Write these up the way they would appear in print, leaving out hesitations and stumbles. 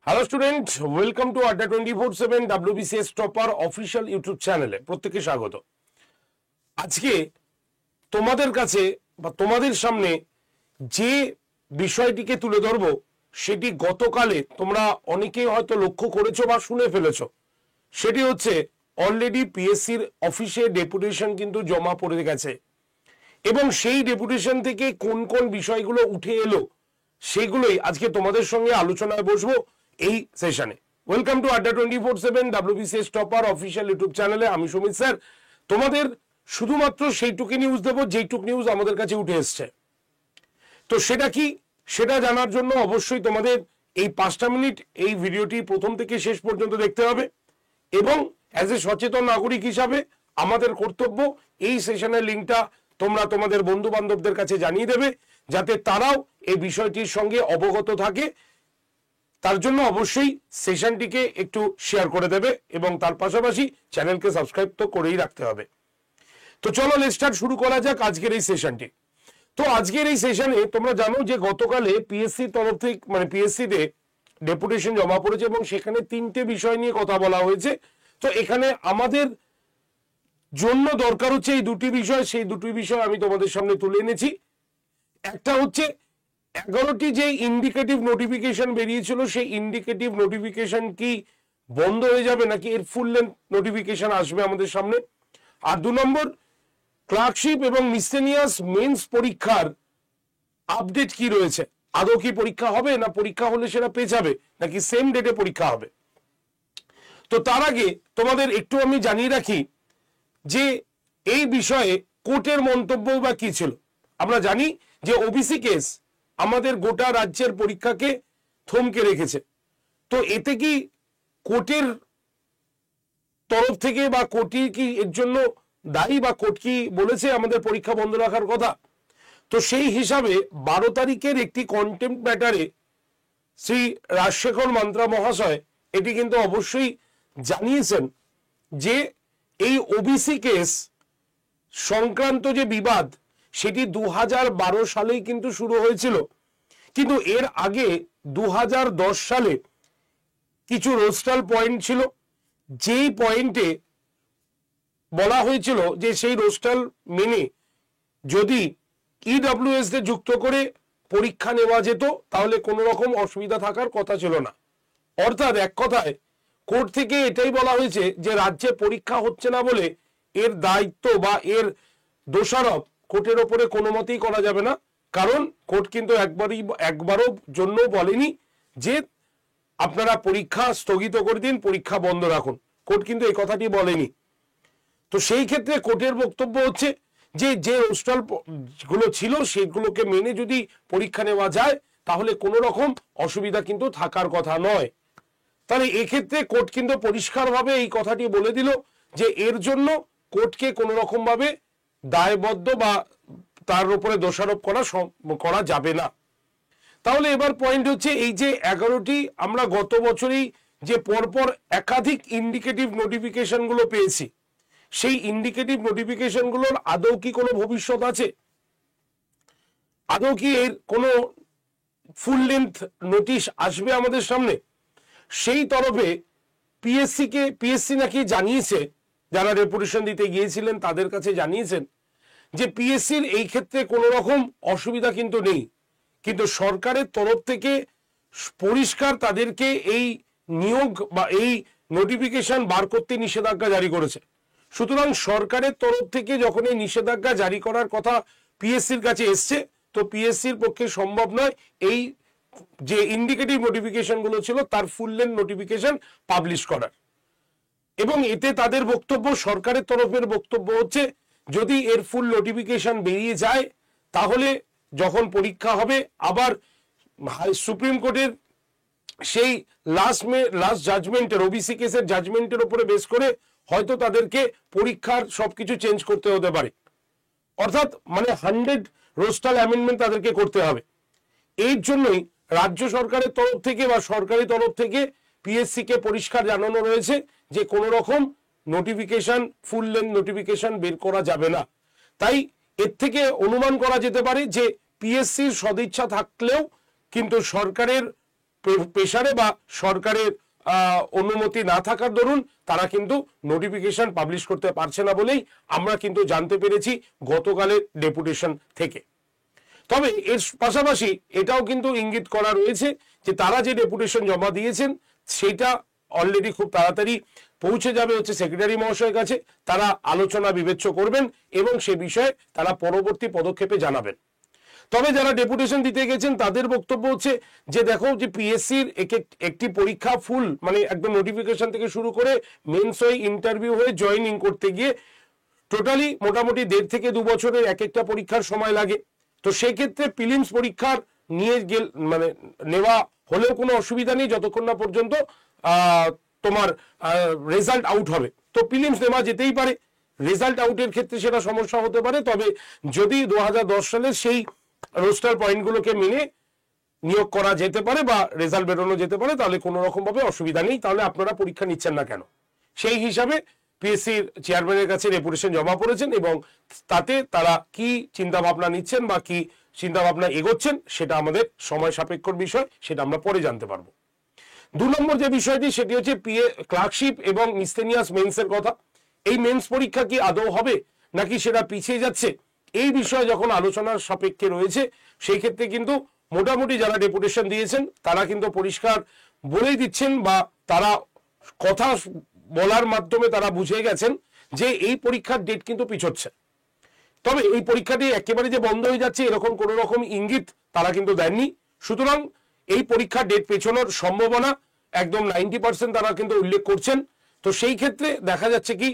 Hello student, welcome to আড্ডা 24/7 WBCS topper official YouTube চ্যানেলে প্রত্যেককে স্বাগত। আজকে তোমাদের কাছে বা তোমাদের সামনে যে বিষয়টিকে তুলে ধরবো সেটি গতকালে তোমরা অনেকেই হয়তো লক্ষ্য করেছো বা শুনে ফেলেছো। সেটি হচ্ছে অলরেডি পিএসসির অফিসে ডেপুটেশন কিন্তু জমা পড়ে গেছে এবং সেই ডেপুটেশন থেকে কোন কোন বিষয়গুলো উঠে এলো সেগুলোই আজকে তোমাদের সঙ্গে আলোচনায় বসবো এই সেশনে। ওয়েলকাম টু আড্ডা 24/7 WBCS টপার অফিসিয়াল ইউটিউব চ্যানেলে। আমি সুমিত স্যার তোমাদের শুধুমাত্র সেইটুকু নিউজ দেবো যেইটুক নিউজ আমাদের কাছে উঠে এসছে। তো সেটা কি, সেটা জানার জন্য অবশ্যই তোমাদের এই 5টা মিনিট এই ভিডিওটি প্রথম থেকে শেষ পর্যন্ত দেখতে হবে এবং অ্যাজ এ সচেতন নাগরিক হিসাবে আমাদের কর্তব্য এই সেশনের লিঙ্কটা তোমরা তোমাদের বন্ধু বান্ধবদের কাছে জানিয়ে দেবে যাতে তারাও এই বিষয়টির সঙ্গে অবগত থাকে। তার জন্য অবশ্যই সেশনটিকে একটু শেয়ার করে দেবে এবং তার পাশাপাশি চ্যানেলকে সাবস্ক্রাইব তো করেই রাখতে হবে। তো চলো লেটস স্টার্ট, শুরু করা যাক আজকের এই সেশনটি। তো আজকের এই সেশনে তোমরা জানো যে গতকালে পিএসসি তরফ থেকে পিএসসিতে ডেপুটেশন জমা পড়েছে এবং সেখানে 3টে বিষয় নিয়ে কথা বলা হয়েছে। তো এখানে আমাদের জন্য দরকার হচ্ছে এই দুটি বিষয়, সেই দুটি বিষয় আমি তোমাদের সামনে তুলে এনেছি। একটা হচ্ছে 11টি যে ইন্ডিকেটিভ নোটিফিকেশন বেরিয়েছিল সেই ইন্ডিকেটিভ নোটিফিকেশন কি বন্ধ হয়ে যাবে নাকি এর ফুল লেন্থ নোটিফিকেশন আসবে আমাদের সামনে। আর 2 নম্বর, ক্লার্কশিপ এবং মিসেলিনিয়াস মেন্স পরীক্ষার আপডেট কি রয়েছে, আদৌ কি পরীক্ষা হবে না পরীক্ষা হলে সেটা পেয়ে যাবে নাকি সেম ডেটে পরীক্ষা হবে। তো তার আগে তোমাদের একটু আমি জানিয়ে রাখি যে এই বিষয়ে কোর্টের মন্তব্য বা কি ছিল। আমরা জানি যে ওবিসি কেস আমাদের গোটা রাজ্যের পরীক্ষাকে থমকে রেখেছে। তো এতে কি কোর্টের তরফ থেকে বা কোর্টই কি এর জন্য দায়ী বা কোর্ট কি বলেছে আমাদের পরীক্ষা বন্ধ রাখার কথা। তো সেই হিসাবে 12 তারিখের একটি কন্টেম্প ম্যাটারে শ্রী রাজশেখর মান্ত্রা মহাশয় এটি কিন্তু অবশ্যই জানিয়েছেন যে এই ওবিসি কেস সংক্রান্ত যে বিবাদ সেটি 2012 সালেই কিন্তু শুরু হয়েছিল, কিন্তু এর আগে 2010 সালে কিছু রোস্টাল পয়েন্ট ছিল যেই পয়েন্টে বলা হয়েছিল যে সেই রোস্টাল মেনে যদি ইডব্লিউএস দের যুক্ত করে পরীক্ষা নেওয়া যেত তাহলে কোনো রকম অসুবিধা থাকার কথা ছিল না। অর্থাৎ এক কথায় কোর্ট থেকে এটাই বলা হয়েছে যে রাজ্যে পরীক্ষা হচ্ছে না বলে এর দায়িত্ব বা এর দোষারোপ কোর্টের ওপরে কোনো মতেই করা যাবে না। কারণ কোর্ট কিন্তু একবারও জন্য বলেনি যে আপনারা পরীক্ষা স্থগিত করে দিন, পরীক্ষা বন্ধ রাখুন। কোর্ট কিন্তু এই কথাটি বলেনি। তো সেই ক্ষেত্রে কোর্টের বক্তব্য হচ্ছে যে যে রোস্টাল গুলো ছিল সেগুলোকে মেনে যদি পরীক্ষা নেওয়া যায় তাহলে কোনো রকম অসুবিধা কিন্তু থাকার কথা নয়। তাহলে এক্ষেত্রে কোর্ট কিন্তু পরিষ্কারভাবে এই কথাটি বলে দিল যে এর জন্য কোর্টকে কোনো রকম ভাবে দায়বদ্ধ বা তার উপরে দোষারোপ করা যাবে না। তাহলে এবার পয়েন্ট হচ্ছে এই যে 11টি আমরা গত বছরই যে পরপর একাধিক ইন্ডিকেটিভ নোটিফিকেশন গুলো পেয়েছি, সেই ইন্ডিকেটিভ নোটিফিকেশন গুলোর আদৌ কি কোনো ভবিষ্যৎ আছে, আদৌ কি এর কোনো ফুল লেন্থ নোটিশ আসবে আমাদের সামনে। সেই তরফে পিএসসি নাকি জানিয়েছে, যারা ডেপুটেশন দিতে গিয়েছিলেন তাদের কাছে জানিয়েছেন যে পিএসসির এই ক্ষেত্রে কোনো রকম অসুবিধা কিন্তু নেই, কিন্তু সরকারের তরফ থেকে পরিষ্কার তাদেরকে এই নিয়োগ বা এই নোটিফিকেশন বার করতে নিষেধাজ্ঞা জারি করেছে। সুতরাং সরকারের তরফ থেকে যখন এই নিষেধাজ্ঞা জারি করার কথা পিএসসির কাছে এসছে তো পিএসসির পক্ষে সম্ভব নয় এই যে ইন্ডিকেটিভ নোটিফিকেশন গুলো ছিল তার ফুল লেন্থ নোটিফিকেশন পাবলিশ করার। এবং এতে তাদের বক্তব্য, সরকারের তরফের বক্তব্য হচ্ছে যদি এর ফুল নোটিফিকেশন বেরিয়ে যায় তাহলে যখন পরীক্ষা হবে আবার সুপ্রিম কোর্টের সেই লাস্ট জাজমেন্টের ওবিসি কেসের জাজমেন্টের উপরে বেস করে হয়তো তাদেরকে পরীক্ষার সবকিছু চেঞ্জ করতে হতে পারে। অর্থাৎ মানে 100 রোস্টাল অ্যামেন্ডমেন্ট তাদেরকে করতে হবে। এর জন্যই রাজ্য সরকারের তরফ থেকে বা সরকারি তরফ থেকে পিএসসি কে পরিষ্কার জানানো রয়েছে যে কোনো রকম নোটিফিকেশন ফুল লেন্থ নোটিফিকেশন বের করা যাবে না। তাই এর থেকে অনুমান করা যেতে পারে যে পিএসসির সদিচ্ছা থাকলেও কিন্তু সরকারের প্রেসারে বা সরকারের অনুমতি না থাকার দরুন তারা কিন্তু নোটিফিকেশন পাবলিশ করতে পারছে না বলেই আমরা কিন্তু জানতে পেরেছি গতকালের ডেপুটেশন থেকে। তবে এর পাশাপাশি এটাও কিন্তু ইঙ্গিত করা রয়েছে যে তারা যে ডেপুটেশন জমা দিয়েছেন সেটা অলরেডি খুব তাড়াতাড়ি পৌঁছে যাবে হচ্ছে সেক্রেটারি মহাশয়ের কাছে, তারা আলোচনা বিবেচ্য করবেন এবং সে বিষয়ে তারা পরবর্তী পদক্ষেপে জানাবেন। তবে যারা ডেপুটেশন দিতে গেছেন তাদের বক্তব্য হচ্ছে যে দেখো যে পিএসসির একটি পরীক্ষা ফুল মানে একদম নোটিফিকেশন থেকে শুরু করে মেন্স হয়ে ইন্টারভিউ হয়ে জয়েনিং করতে গিয়ে টোটালি মোটামুটি 1.5 থেকে 2 বছরের এক একটা পরীক্ষার সময় লাগে। তো সেই ক্ষেত্রে প্রিলিমস পরীক্ষার নিয়ে মানে নেওয়া হলেও কোনো অসুবিধা নেই যতক্ষণ না পর্যন্ত তোমার রেজাল্ট আউট হবে। তো প্রিলিমস নেওয়া যেতেই পারে, রেজাল্ট আউটের ক্ষেত্রে সেটা সমস্যা হতে পারে। তবে যদি 2010 সালের সেই রোস্টার পয়েন্টগুলোকে মেনে নিয়োগ করা যেতে পারে বা রেজাল্ট বেরোনো যেতে পারে তাহলে কোনো রকম ভাবে অসুবিধা নেই। তাহলে আপনারা পরীক্ষা নিচ্ছেন না কেন? সেই হিসাবে পিএসসির চেয়ারম্যানের কাছে ডেপুটেশন জমা পড়েছেন এবং তাতে তারা কি চিন্তা ভাবনা নিচ্ছেন বা কি চিন্তা ভাবনা এগোচ্ছেন সেটা আমাদের সময় সাপেক্ষর বিষয়, সেটা আমরা পরে জানতে পারবো। 2 নম্বর যে বিষয়টি সেটি হচ্ছে ক্লার্কশিপ এবং মিসলেনিয়াস মেন্সের কথা। এই মেন্স পরীক্ষা কি আদৌ হবে নাকি সেটা পিছিয়ে যাচ্ছে, এই বিষয়ে যখন আলোচনার সাপেক্ষে রয়েছে সেই ক্ষেত্রে কিন্তু মোটামুটি যারা ডেপুটেশন দিয়েছেন তারা কিন্তু পরিষ্কার বলেই দিচ্ছেন বা তারা কথা বলার মাধ্যমে তারা বুঝে গেছেন যে এই পরীক্ষার ডেট কিন্তু পিছোচ্ছে। তবে এই পরীক্ষাটি একেবারে যে বন্ধ হয়ে যাচ্ছে এরকম কোনো রকম ইঙ্গিত তারা কিন্তু দেননি। সুতরাং এই পরীক্ষার ডেট পেছানোর সম্ভাবনা একদম 90% তারা কিন্তু উল্লেখ করছেন। তো সেই ক্ষেত্রে দেখা যাচ্ছে কি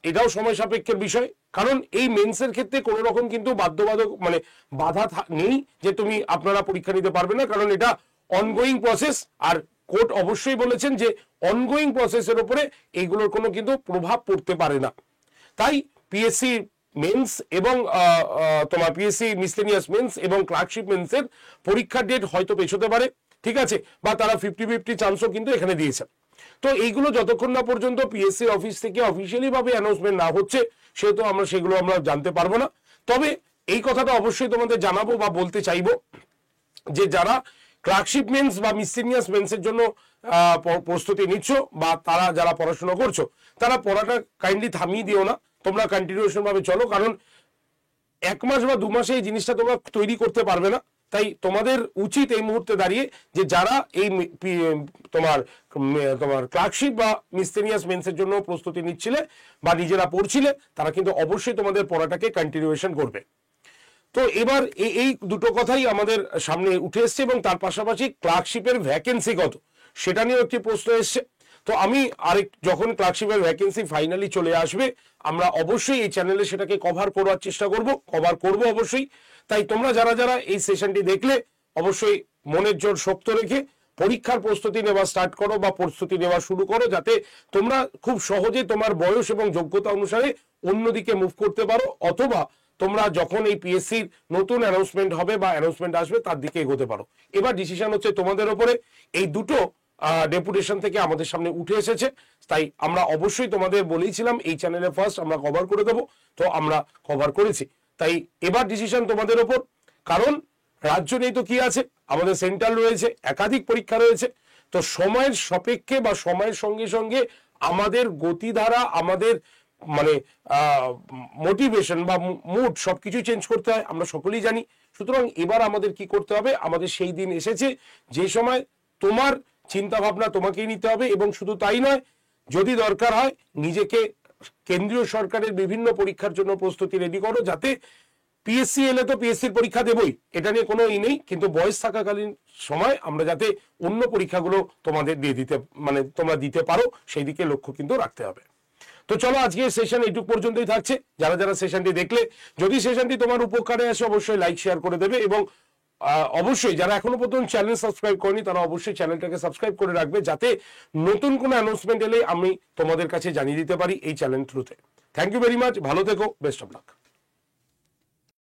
এটাও সময় সাপেক্ষের বিষয়, কারণ এই মেন্সের ক্ষেত্রে কোনো রকম কিন্তু বাধ্যবাধক মানে বাধা নেই যে তুমি আপনারা পরীক্ষা নিতে পারবে না, কারণ এটা অনগোয়িং প্রসেস। আর কোর্ট অবশ্যই বলেছেন যে অনগোয়িং প্রসেসের উপরে এইগুলোর কোনো কিন্তু প্রভাব পড়তে পারে না। তাই পিএসসি মেন্স এবং তোমার পিএসসি মিসলেনিয়াস মেন্স এবং ক্লার্কশিপ মেন্সের পরীক্ষার ডেট হয়তো পেছোতে পারে, ঠিক আছে, বা তারা 50-50 চান্সও কিন্তু এখানে দিয়েছেন। তো এইগুলো যতক্ষণ না পর্যন্ত পিএসসি অফিস থেকে অফিসিয়ালি ভাবে অ্যানাউন্সমেন্ট না হচ্ছে সেহেতু সেগুলো আমরা জানতে পারবো না। তবে এই কথাটা অবশ্যই তোমাদের জানাবো বা বলতে চাইবো যে যারা ক্লার্কশিপ মেন্স বা মিসলেনিয়াস মেন্সের জন্য প্রস্তুতি নিচ্ছ বা তারা যারা পড়াশোনা করছো তারা পড়াটা কাইন্ডলি থামিয়ে দিও না, তোমরা কন্টিনিউশন ভাবে চলো, কারণ 1 মাস বা 2 মাসে এই জিনিসটা তোমরা তৈরি করতে পারবে না। তাই তোমাদের উচিত এই মুহূর্তে দাঁড়িয়ে যে যারা এই তোমার ক্লার্কশিপ বা মিসলেনিয়াস মেন্সের জন্য প্রস্তুতি নিচ্ছিলে বা নিজেরা পড়ছিলে তারা কিন্তু অবশ্যই তোমাদের পড়াটাকে কন্টিনিউশন করবে। তো এবার এই দুটো কথাই আমাদের সামনে উঠে এসছে এবং তার পাশাপাশি ক্লার্কশিপের ভ্যাকেন্সি কত সেটা নিয়ে একটি প্রশ্ন এসছে। তো আমি যখন ক্লার্কশিপের ভ্যাকেন্সি ফাইনালি চলে আসবে আমরা অবশ্যই এই চ্যানেলে সেটাকে কভার করার চেষ্টা করব অবশ্যই। তাই তোমরা যারা যারা এই সেশনটি দেখলে অবশ্যই মনের জোর শক্ত রেখে পরীক্ষার প্রস্তুতি নেওয়া স্টার্ট করো বা প্রস্তুতি নেওয়া শুরু করো, যাতে তোমরা খুব সহজে তোমার বয়স এবং যোগ্যতা অনুসারে অন্যদিকে মুভ করতে পারো, অথবা তোমরা যখন এই পিএসসির নতুন অ্যানাউন্সমেন্ট হবে বা অ্যানাউন্সমেন্ট আসবে তার দিকে এগোতে পারো। এবার ডিসিশন হচ্ছে তোমাদের ওপরে। এই দুটো ডেপুটেশন থেকে আমাদের সামনে উঠে এসেছে, তাই আমরা অবশ্যই তোমাদের বলেইছিলাম এই চ্যানেলে ফার্স্ট আমরা কভার করে দেবো, তো আমরা কভার করেছি। তাই এবার ডিসিশন তোমাদের ওপর, কারণ রাজ্য নেই তো কি আছে, আমাদের সেন্ট্রাল রয়েছে, একাধিক পরীক্ষা রয়েছে। তো সময়ের সাপেক্ষে বা সময়ের সঙ্গে সঙ্গে আমাদের গতিধারা, আমাদের মানে মোটিভেশন বা মুড সবকিছু চেঞ্জ করতে হয়, আমরা সকলেই জানি। সুতরাং এবার আমাদের কি করতে হবে, আমাদের সেই দিন এসেছে যে সময় তোমার চিন্তা ভাবনা তোমাকেই নিতে হবে। এবং শুধু তাই নয়, যদি দরকার হয় নিজেকে কেন্দ্রীয় সরকারের বিভিন্ন পরীক্ষার জন্য প্রস্তুতি রেডি করো, যাতে পিএসসি এলে তো পিএসসির পরীক্ষা দেবই, এটা নিয়ে কোনো নেই, কিন্তু বয়স থাকাকালীন সময় আমরা যাতে অন্য পরীক্ষাগুলো তোমাদের দিয়ে দিতে মানে তোমরা দিতে পারো সেই দিকে লক্ষ্য কিন্তু রাখতে হবে। তো চলো আজকে সেশন এইটুকু পর্যন্তই থাকছে। যারা যারা সেশনটি দেখলে, যদি সেশনটি তোমার উপকারে আসে অবশ্যই লাইক শেয়ার করে দেবে এবং অবশ্যই যারা এখনো পর্যন্ত চ্যানেল সাবস্ক্রাইব করেনি তারা অবশ্যই চ্যানেলটাকে সাবস্ক্রাইব করে রাখবে, যাতে নতুন কোনো অ্যানাউন্সমেন্ট এলে আমি তোমাদের কাছে জানিয়ে দিতে পারি এই চ্যানেল থ্রুতে। থ্যাংক ইউ ভেরি মাচ, ভালো থেকো, বেস্ট অফ লাক।